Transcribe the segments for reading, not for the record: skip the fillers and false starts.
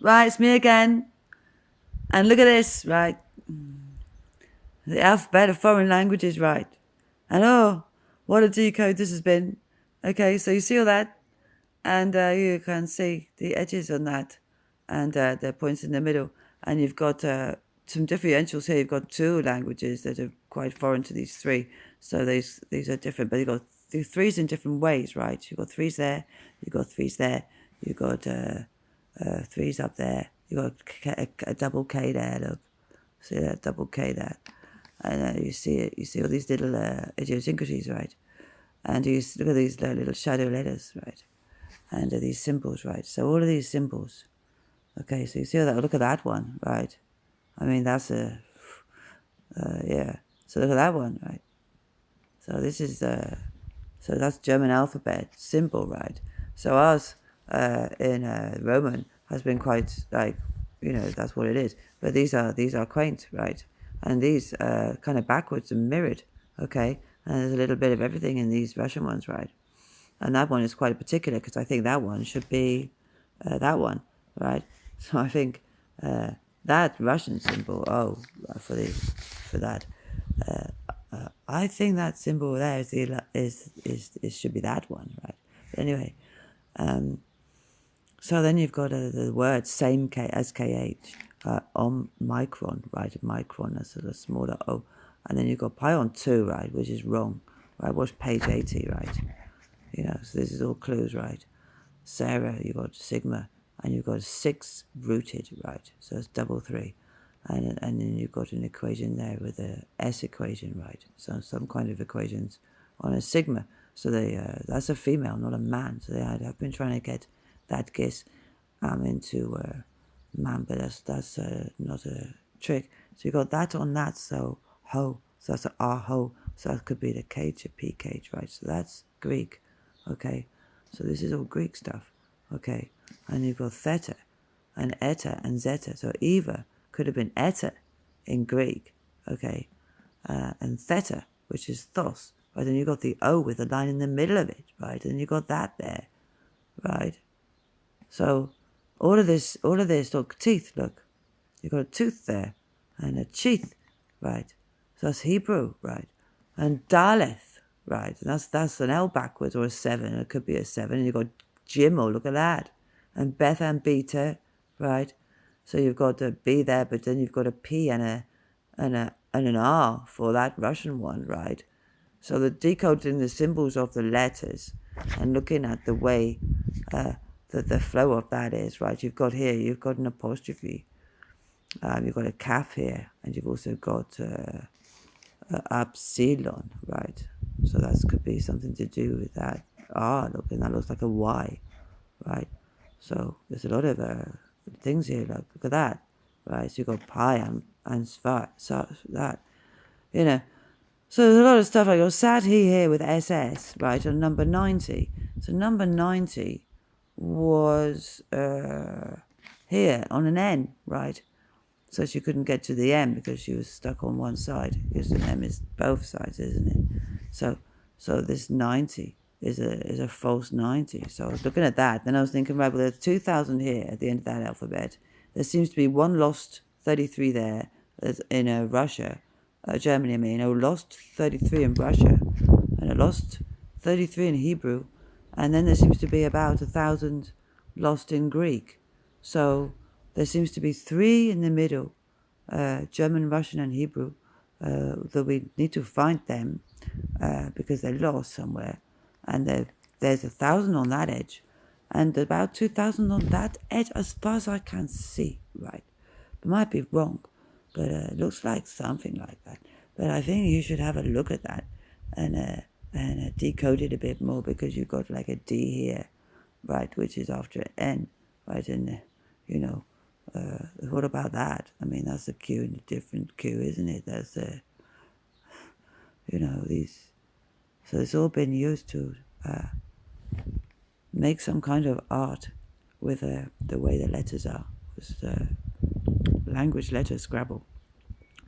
Right, it's me again. And look at this, right? The alphabet of foreign languages, right? And oh, what a decode this has been. Okay, so you see all that? And you can see the edges on that. And the points in the middle. And you've got some differentials here. You've got two languages that are quite foreign to these three. So these are different. But you've got the threes in different ways, right? You've got threes there. You've got threes there. You've got threes up there. You've got a double K there, look. See that double K there, and you see it. You see all these little idiosyncrasies, right? And you look at these little shadow letters, right? And these symbols, right? So all of these symbols. Okay, so you see that. Look at that one, right? I mean, that's a yeah. So look at that one, right? So this is so that's German alphabet symbol, right? So ours in Roman has been quite like, that's what it is. But these are quaint, right? And these kind of backwards and mirrored, okay? And there's a little bit of everything in these Russian ones, right? And that one is quite particular because I think that one should be that one, right? So I think that Russian symbol, for that, I think that symbol there is should be that one, right? But anyway, so then you've got the word same K as KH, micron, right? Micron, that's a smaller O. And then you've got pi on 2, right, which is wrong, right? Watch page 80, right? So this is all clues, right? Sarah, you've got sigma, and you've got 6 rooted, right? So it's double 3. And then you've got an equation there with a S equation, right? So some kind of equations on a sigma. So that's a female, not a man. So they have been trying to get that guess into man, but that's not a trick. So you got that on that, so ho. So that's a R ho. So that could be the K to PK, right? So that's Greek, okay? So this is all Greek stuff, okay? And you've got theta and eta and zeta. So Eva could have been eta in Greek, okay? And theta, which is thos, right? And you got the O with a line in the middle of it, right? And you got that there, right? So all of this, look, teeth, look. You've got a tooth there and a teeth, right? So that's Hebrew, right? And Daleth, right? And that's an L backwards or a 7. It could be a 7. And you've got Jimmo, look at that. And Beth and Beta, right? So you've got a B there, but then you've got a P and an R for that Russian one, right? So the decoding the symbols of the letters and looking at the way the flow of that is, right? You've got an apostrophe. You've got a calf here, and you've also got epsilon, right? So that could be something to do with that. Look, and that looks like a Y, right? So there's a lot of things here. Look at that, right? So you've got pi and svar, so that, So there's a lot of stuff. I got sat here with SS, right, on number 90. So number 90 was here on an N, right? So she couldn't get to the M because she was stuck on one side. Because an M is both sides, isn't it? So this 90 is a false 90. So I was looking at that. Then I was thinking, right, well, there's 2,000 here at the end of that alphabet. There seems to be one lost 33 there in Russia. Germany, I mean, lost 33 in Russia, and a lost 33 in Hebrew, and then there seems to be about 1,000 lost in Greek. So there seems to be 3 in the middle, German, Russian, and Hebrew, that we need to find them because they're lost somewhere, and there's 1,000 on that edge, and about 2,000 on that edge, as far as I can see, right? I might be wrong. But it looks like something like that. But I think you should have a look at that and decode it a bit more, because you've got like a D here, right, which is after an N, right? And, what about that? I mean, that's a Q and a different Q, isn't it? That's, these. So it's all been used to make some kind of art with the way the letters are. Language letters, Scrabble.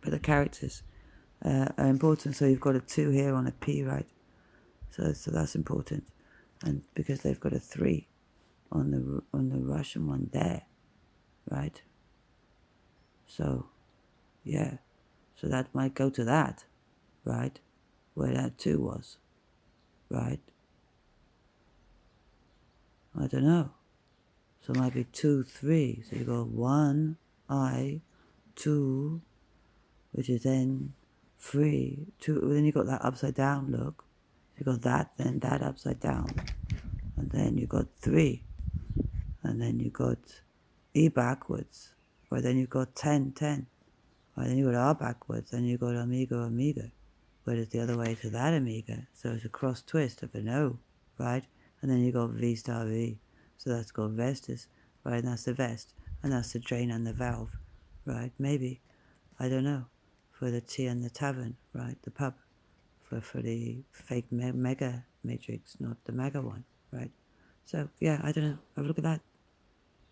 But the characters are important. So you've got a 2 here on a P, right? So that's important, and because they've got a 3 on the Russian one there, right? So, yeah, so that might go to that, right? Where that 2 was, right? I don't know. So it might be 2, 3. So you go 1, I, 2, which is then 3, 2. Then you got that upside down look. So you got that, then that upside down. And then you got 3. And then you got E backwards. Or then you got 10, 10. Or then you got R backwards. Then you got Omega, Omega. But it's the other way to that Omega. So it's a cross twist of an O, right? And then you got V star V. So that's called Vestus, right? And that's the vest. And that's the drain and the valve, right? Maybe. I don't know. For the tea and the tavern, right? The pub. For the fake mega matrix, not the mega one, right? So, yeah, I don't know. Have a look at that.